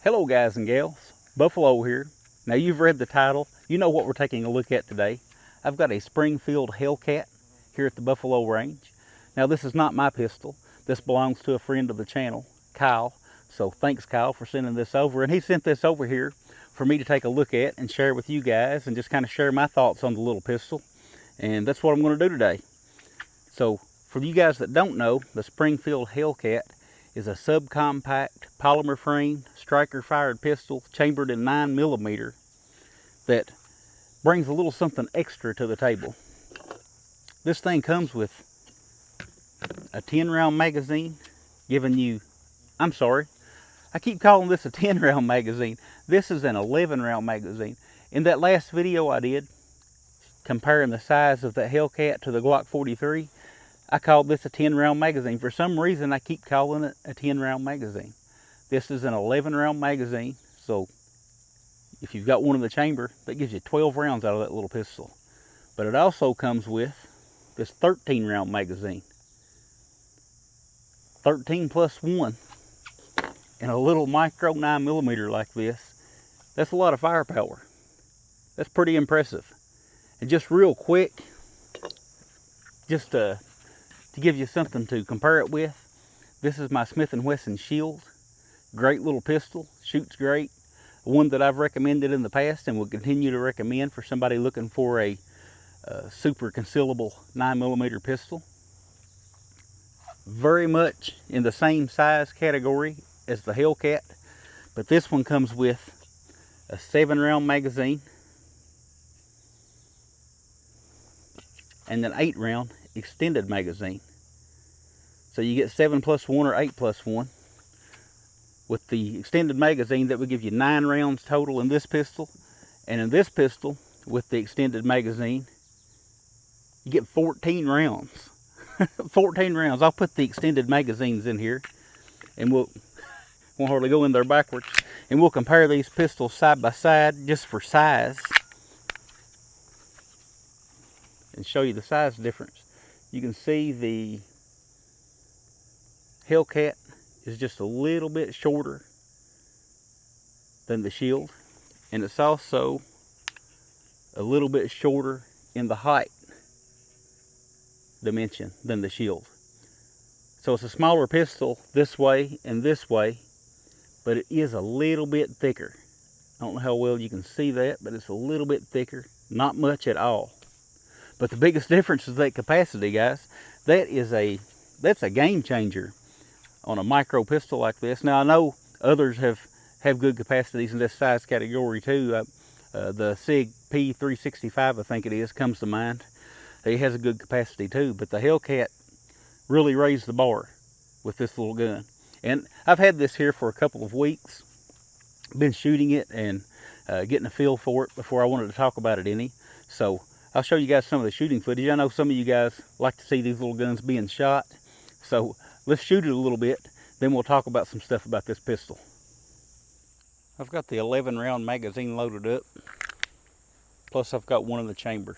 Hello guys and gals, Buffalo here. Now you've read the title, you know what we're taking a look at today. I've got a Springfield HELLCAT here at the Buffalo Range. Now this is not my pistol, this belongs to a friend of the channel, Kyle. So thanks Kyle for sending this over, and he sent this over here for me to take a look at and share with you guys and just kind of share my thoughts on the little pistol. And that's what I'm going to do today. So for you guys that don't know, the Springfield HELLCAT is a subcompact polymer frame striker fired pistol chambered in 9mm that brings a little something extra to the table. This thing comes with a 10-round magazine, giving you, I'm sorry, I keep calling this a 10-round magazine. This is an 11-round magazine. In that last video I did, comparing the size of the HELLCAT to the Glock 43, I called this a 10-round magazine. For some reason, I keep calling it a 10-round magazine. This is an 11-round magazine, so if you've got one in the chamber, that gives you 12 rounds out of that little pistol. But it also comes with this 13-round magazine. 13 plus 1. And a little micro 9mm like this, that's a lot of firepower. That's pretty impressive. And just real quick, just to give you something to compare it with, this is my Smith & Wesson Shield. Great little pistol, shoots great. One that I've recommended in the past and will continue to recommend for somebody looking for a super concealable 9mm pistol. Very much in the same size category as the HELLCAT, but this one comes with a 7-round magazine and an 8-round extended magazine. So you get 7 plus 1 or 8 plus 1. With the extended magazine, that would give you 9 rounds total in this pistol. And in this pistol, with the extended magazine, you get 14 rounds. 14 rounds. I'll put the extended magazines in here, and won't hardly go in there backwards. And we'll compare these pistols side by side just for size, and show you the size difference. You can see the HELLCAT is just a little bit shorter than the Shield, and it's also a little bit shorter in the height dimension than the Shield. So it's a smaller pistol this way and this way, but it is a little bit thicker. I don't know how well you can see that, but it's a little bit thicker, not much at all. But the biggest difference is that capacity, guys. That's a game changer on a micro pistol like this. Now I know others have good capacities in this size category too. The SIG P365, I think it is, comes to mind. It has a good capacity too, but the HELLCAT really raised the bar with this little gun. And I've had this here for a couple of weeks. Been shooting it and getting a feel for it before I wanted to talk about it any. So I'll show you guys some of the shooting footage. I know some of you guys like to see these little guns being shot. So let's shoot it a little bit, then we'll talk about some stuff about this pistol. I've got the 11-round magazine loaded up, plus I've got one in the chamber.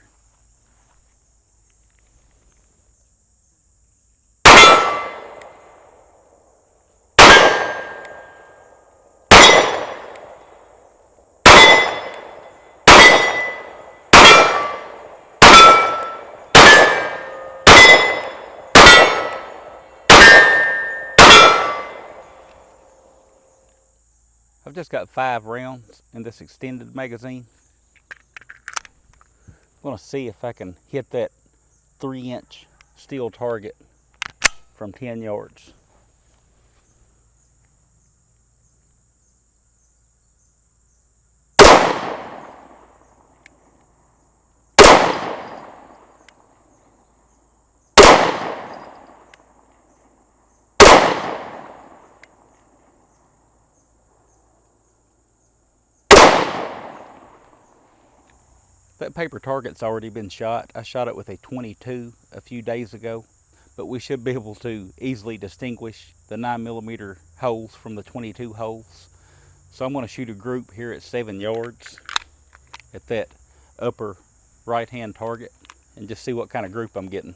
I've just got 5 rounds in this extended magazine. I'm going to see if I can hit that 3-inch steel target from 10 yards. That paper target's already been shot. I shot it with a 22 a few days ago, but we should be able to easily distinguish the 9mm holes from the 22 holes. So I'm going to shoot a group here at 7 yards at that upper right hand target and just see what kind of group I'm getting.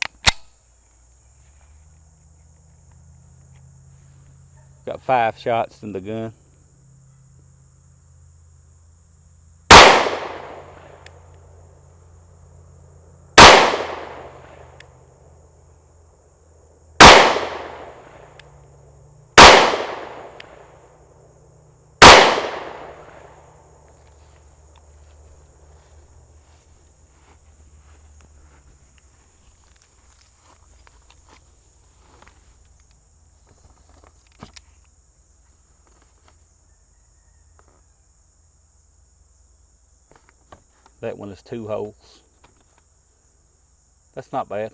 Got 5 shots in the gun. That one is 2 holes. That's not bad.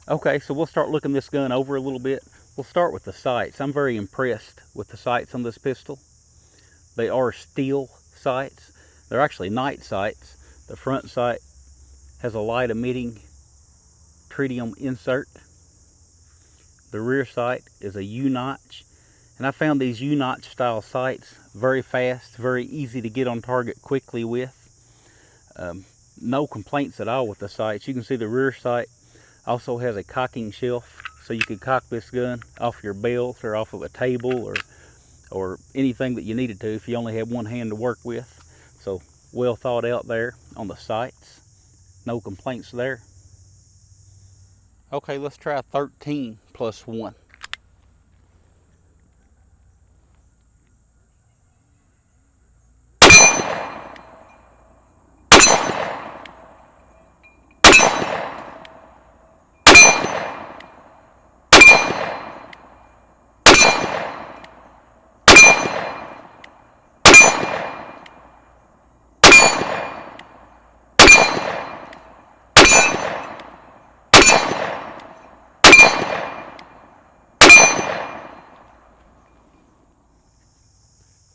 Okay, so we'll start looking this gun over a little bit. We'll start with the sights. I'm very impressed with the sights on this pistol. They are steel sights. They're actually night sights. The front sight has a light emitting tritium insert. The rear sight is a U-notch. And I found these U-notch style sights very fast, very easy to get on target quickly with. No complaints at all with the sights. You can see the rear sight also has a cocking shelf, so you could cock this gun off your belt or off of a table or anything that you needed to if you only had one hand to work with. So well thought out there on the sights. No complaints there. Okay, let's try 13 plus 1.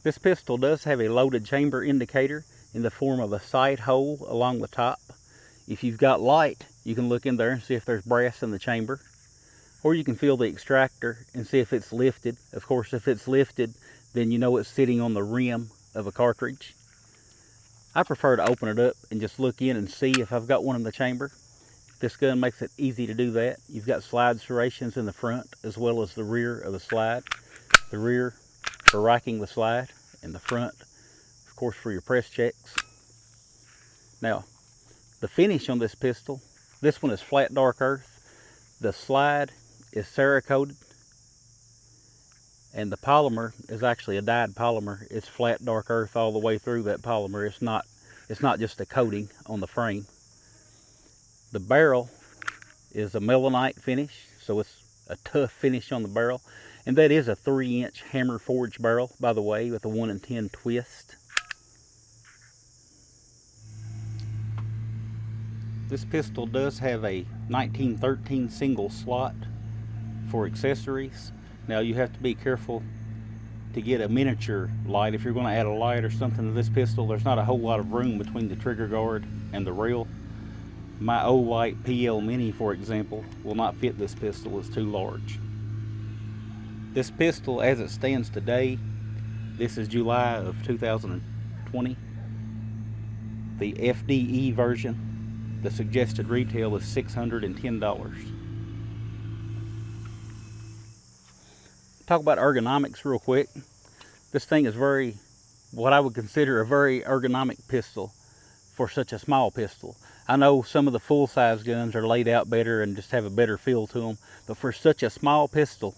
This pistol does have a loaded chamber indicator in the form of a sight hole along the top. If you've got light, you can look in there and see if there's brass in the chamber. Or you can feel the extractor and see if it's lifted. Of course, if it's lifted, then you know it's sitting on the rim of a cartridge. I prefer to open it up and just look in and see if I've got one in the chamber. This gun makes it easy to do that. You've got slide serrations in the front as well as the rear of the slide. The rear for racking the slide, and the front, of course, for your press checks. Now, the finish on this pistol, this one is flat dark earth. The slide is Cerakoted, and the polymer is actually a dyed polymer. It's flat dark earth all the way through that polymer. It's not just a coating on the frame. The barrel is a melanite finish, so it's a tough finish on the barrel. And that is a 3-inch hammer forged barrel, by the way, with a 1 in 10 twist. This pistol does have a 1913 single slot for accessories. Now you have to be careful to get a miniature light. If you're going to add a light or something to this pistol, there's not a whole lot of room between the trigger guard and the rail. My Olight PL Mini, for example, will not fit this pistol. It's too large. This pistol, as it stands today, this is July of 2020. The FDE version, the suggested retail is $610. Talk about ergonomics real quick. This thing is what I would consider a very ergonomic pistol for such a small pistol. I know some of the full-size guns are laid out better and just have a better feel to them, but for such a small pistol,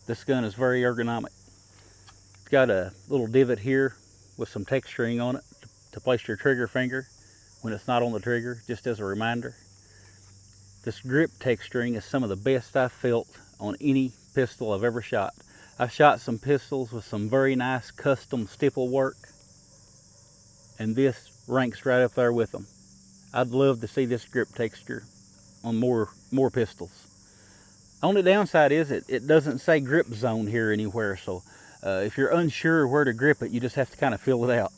this gun is very ergonomic. It's got a little divot here with some texturing on it to place your trigger finger when it's not on the trigger, just as a reminder. This grip texturing is some of the best I've felt on any pistol I've ever shot. I've shot some pistols with some very nice custom stipple work, and this ranks right up there with them. I'd love to see this grip texture on more pistols. Only downside is it doesn't say grip zone here anywhere, so if you're unsure where to grip it, you just have to kind of feel it out.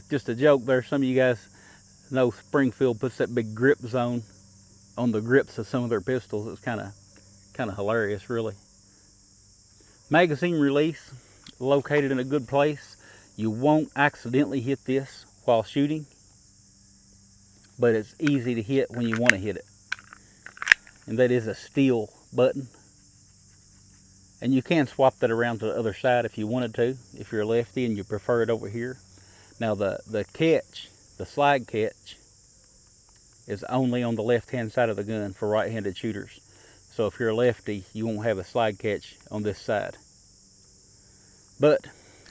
Just a joke there. Some of you guys know Springfield puts that big grip zone on the grips of some of their pistols. It's kind of hilarious, really. Magazine release located in a good place. You won't accidentally hit this while shooting, but it's easy to hit when you want to hit it. And that is a steel button. And you can swap that around to the other side if you wanted to, if you're a lefty and you prefer it over here. Now the catch, the slide catch, is only on the left-hand side of the gun for right-handed shooters. So if you're a lefty, you won't have a slide catch on this side.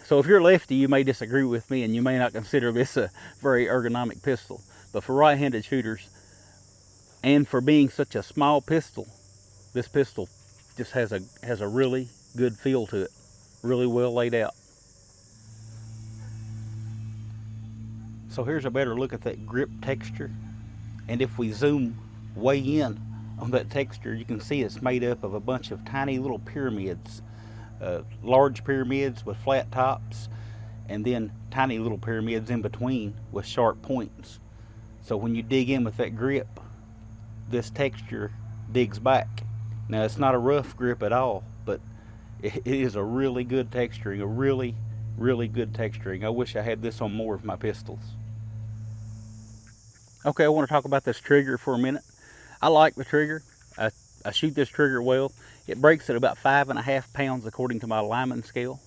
So if you're a lefty, you may disagree with me and you may not consider this a very ergonomic pistol. But for right-handed shooters, and for being such a small pistol, this pistol just has a really good feel to it. Really well laid out. So here's a better look at that grip texture. And if we zoom way in on that texture, you can see it's made up of a bunch of tiny little pyramids. Large pyramids with flat tops, and then tiny little pyramids in between with sharp points. So when you dig in with that grip, this texture digs back. Now it's not a rough grip at all, but it is a really good texturing, a really good texturing. I wish I had this on more of my pistols. Okay, I want to talk about this trigger for a minute. I like the trigger. I shoot this trigger well. It breaks at about 5.5 pounds according to my Lyman scale.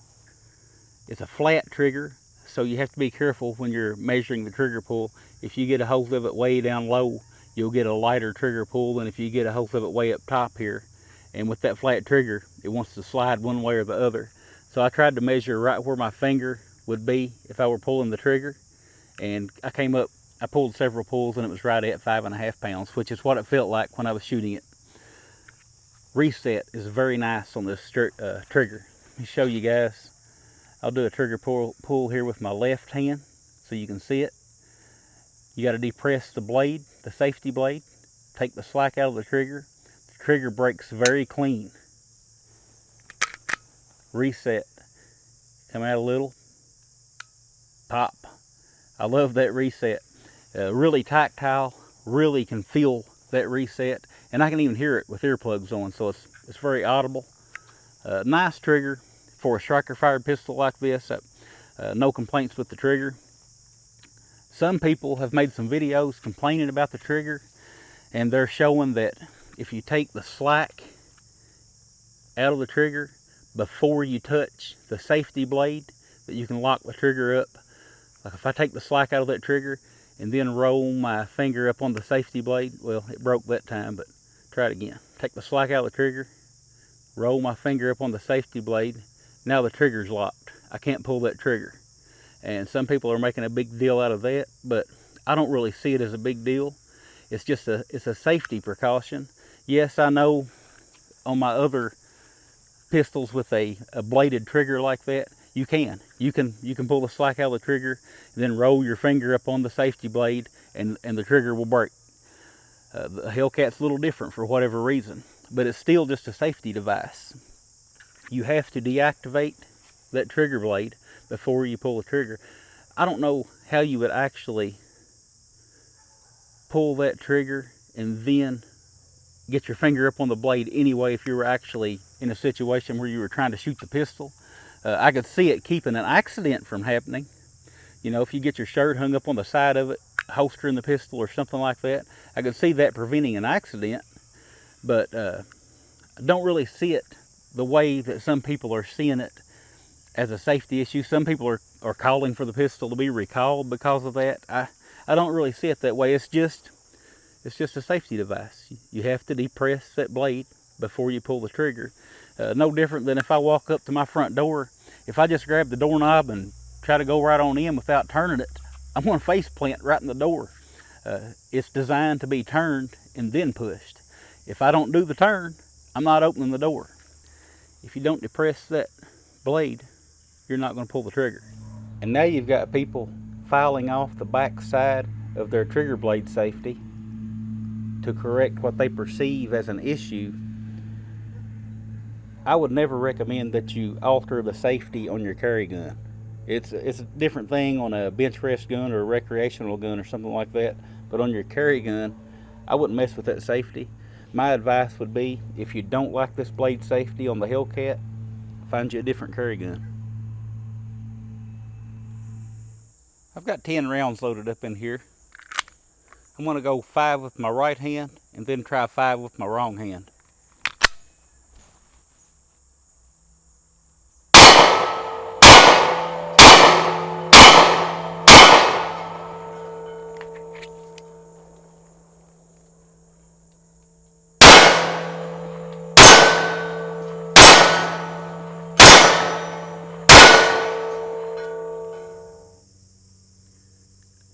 It's a flat trigger, so you have to be careful when you're measuring the trigger pull. If you get a hold of it way down low, you'll get a lighter trigger pull than if you get a hold of it way up top here. And with that flat trigger, it wants to slide one way or the other. So I tried to measure right where my finger would be if I were pulling the trigger. And I pulled several pulls and it was right at 5.5 pounds, which is what it felt like when I was shooting it. Reset is very nice on this trigger. Let me show you guys. I'll do a trigger pull here with my left hand so you can see it. You got to depress the blade, the safety blade, take the slack out of the trigger. The trigger breaks very clean. Reset. Come out a little. Pop. I love that reset. Really tactile, really can feel that reset, and I can even hear it with earplugs on, so it's very audible. Nice trigger for a striker fired pistol like this. No complaints with the trigger. Some people have made some videos complaining about the trigger, and they're showing that if you take the slack out of the trigger before you touch the safety blade, that you can lock the trigger up. Like if I take the slack out of that trigger and then roll my finger up on the safety blade, well, it broke that time, but try it again. Take the slack out of the trigger, roll my finger up on the safety blade. Now the trigger's locked. I can't pull that trigger. And some people are making a big deal out of that, but I don't really see it as a big deal. It's just it's a safety precaution. Yes, I know on my other pistols with a bladed trigger like that, you can pull the slack out of the trigger, and then roll your finger up on the safety blade, and the trigger will break. The Hellcat's a little different for whatever reason, but it's still just a safety device. You have to deactivate that trigger blade before you pull the trigger. I don't know how you would actually pull that trigger and then get your finger up on the blade anyway if you were actually in a situation where you were trying to shoot the pistol. I could see it keeping an accident from happening. You know, if you get your shirt hung up on the side of it, holstering the pistol or something like that, I could see that preventing an accident. But I don't really see it the way that some people are seeing it as a safety issue. Some people are calling for the pistol to be recalled because of that. I don't really see it that way. It's just a safety device. You have to depress that blade before you pull the trigger. No different than if I walk up to my front door. If I just grab the doorknob and try to go right on in without turning it, I'm going to face plant right in the door. It's designed to be turned and then pushed. If I don't do the turn, I'm not opening the door. If you don't depress that blade, you're not going to pull the trigger. And now you've got people filing off the back side of their trigger blade safety to correct what they perceive as an issue. I would never recommend that you alter the safety on your carry gun. It's a different thing on a bench rest gun or a recreational gun or something like that, but on your carry gun, I wouldn't mess with that safety. My advice would be, if you don't like this blade safety on the Hellcat, find you a different carry gun. I've got 10 rounds loaded up in here. I'm going to go 5 with my right hand and then try 5 with my wrong hand.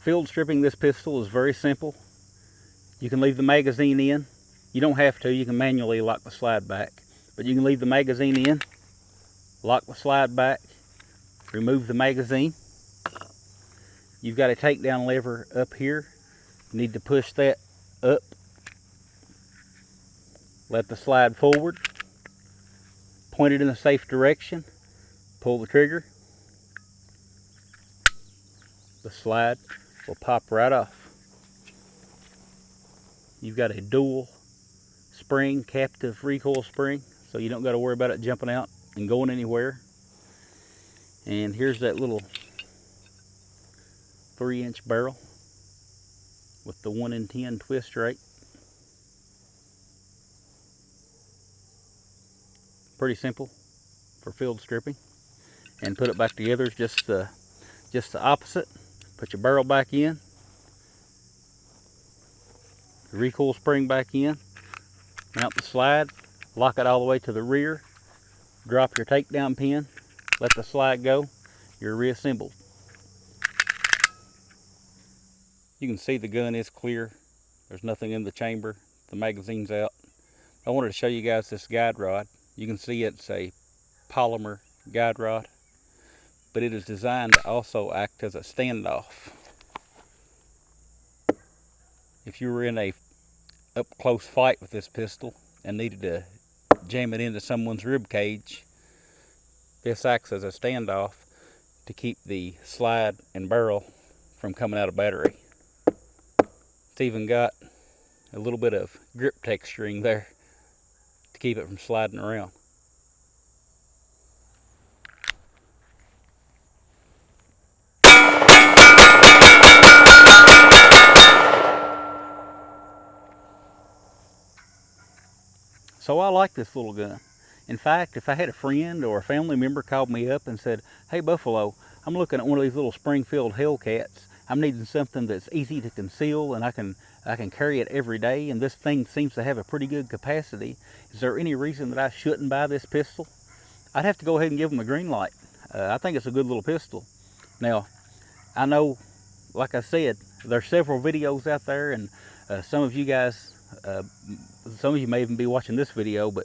Field stripping this pistol is very simple. You can leave the magazine in. You don't have to, you can manually lock the slide back. But you can leave the magazine in lock the slide back, remove the magazine. You've got a takedown lever up here. You need to push that up. Let the slide forward. Point it in a safe direction. Pull the trigger. The slide will pop right off. You've got a dual spring, captive recoil spring, so you don't got to worry about it jumping out and going anywhere. And here's that little 3-inch barrel with the 1 in 10 twist rate. Pretty simple for field stripping. And put it back together is just the opposite. Put your barrel back in, the recoil spring back in, mount the slide, lock it all the way to the rear, drop your takedown pin, let the slide go, you're reassembled. You can see the gun is clear. There's nothing in the chamber. The magazine's out. I wanted to show you guys this guide rod. You can see it's a polymer guide rod, but it is designed to also act as a standoff. If you were in a up-close fight with this pistol and needed to jam it into someone's rib cage, this acts as a standoff to keep the slide and barrel from coming out of battery. It's even got a little bit of grip texturing there to keep it from sliding around. So I like this little gun. In fact, if I had a friend or a family member called me up and said, "Hey Buffalo, I'm looking at one of these little Springfield HELLCATs. I'm needing something that's easy to conceal and I can carry it every day, and this thing seems to have a pretty good capacity. Is there any reason that I shouldn't buy this pistol?" I'd have to go ahead and give them the green light. I think it's a good little pistol. Now, I know, like I said, there's several videos out there, and some of you guys, some of you may even be watching this video, but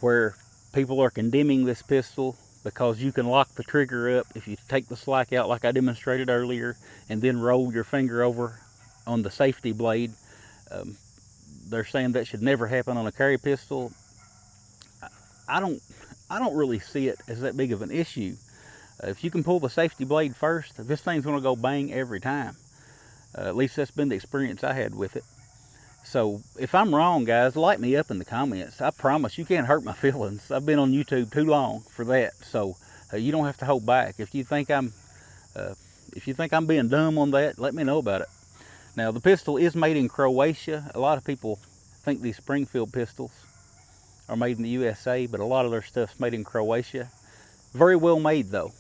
where people are condemning this pistol because you can lock the trigger up if you take the slack out like I demonstrated earlier and then roll your finger over on the safety blade. They're saying that should never happen on a carry pistol. I don't really see it as that big of an issue. If you can pull the safety blade first, this thing's going to go bang every time. At least that's been the experience I had with it. So if I'm wrong, guys, light me up in the comments. I promise you can't hurt my feelings. I've been on YouTube too long for that. So you don't have to hold back. If you think I'm being dumb on that, let me know about it. Now, the pistol is made in Croatia. A lot of people think these Springfield pistols are made in the USA, but a lot of their stuff's made in Croatia. Very well made though.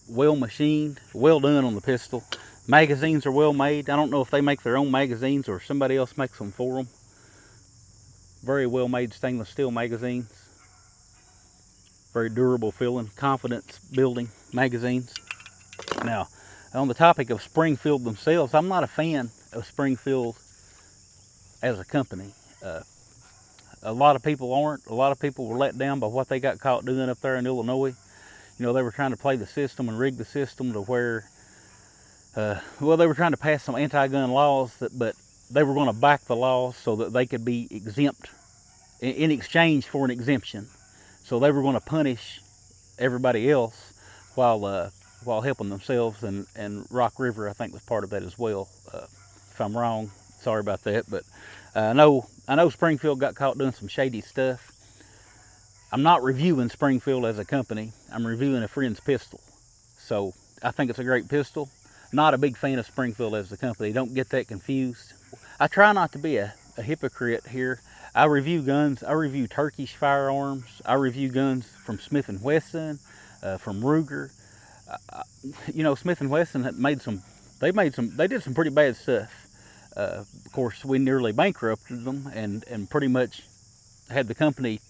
Well machined, well done on the pistol. Magazines are well made. I don't know if they make their own magazines or somebody else makes them for them. Very well made stainless steel magazines. Very durable feeling, confidence building magazines. Now, on the topic of Springfield themselves, I'm not a fan of Springfield as a company. A lot of people aren't. A lot of people were let down by what they got caught doing up there in Illinois. You know, they were trying to play the system and rig the system to where well, they were trying to pass some anti-gun laws, but they were going to back the laws so that they could be exempt in exchange for an exemption. So they were going to punish everybody else while helping themselves, and Rock River, I think, was part of that as well. If I'm wrong, sorry about that, but I know Springfield got caught doing some shady stuff. I'm not reviewing Springfield as a company. I'm reviewing a friend's pistol. So I think it's a great pistol. Not a big fan of Springfield as a company. Don't get that confused. I try not to be a hypocrite here. I review guns. I review Turkish firearms. I review guns from Smith & Wesson, from Ruger. You know, Smith & Wesson they did some pretty bad stuff. Of course, we nearly bankrupted them and pretty much had the company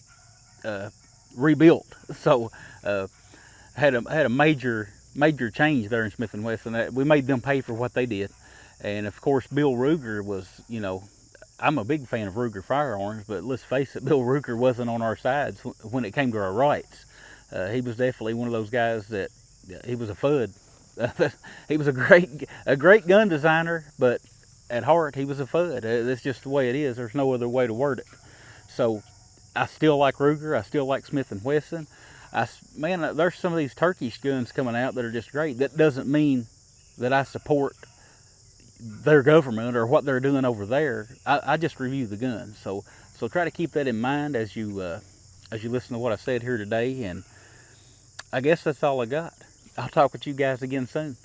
rebuilt. So had a major change there in Smith & Wesson. We made them pay for what they did. And of course, Bill Ruger was, you know, I'm a big fan of Ruger firearms, but let's face it, Bill Ruger wasn't on our sides when it came to our rights. He was definitely one of those guys that he was a FUD. He was a great gun designer, but at heart he was a FUD. That's just the way it is. There's no other way to word it. So I still like Ruger. I still like Smith & Wesson. Man, there's some of these Turkish guns coming out that are just great. That doesn't mean that I support their government or what they're doing over there. I just review the guns. So try to keep that in mind as you listen to what I said here today. And I guess that's all I got. I'll talk with you guys again soon.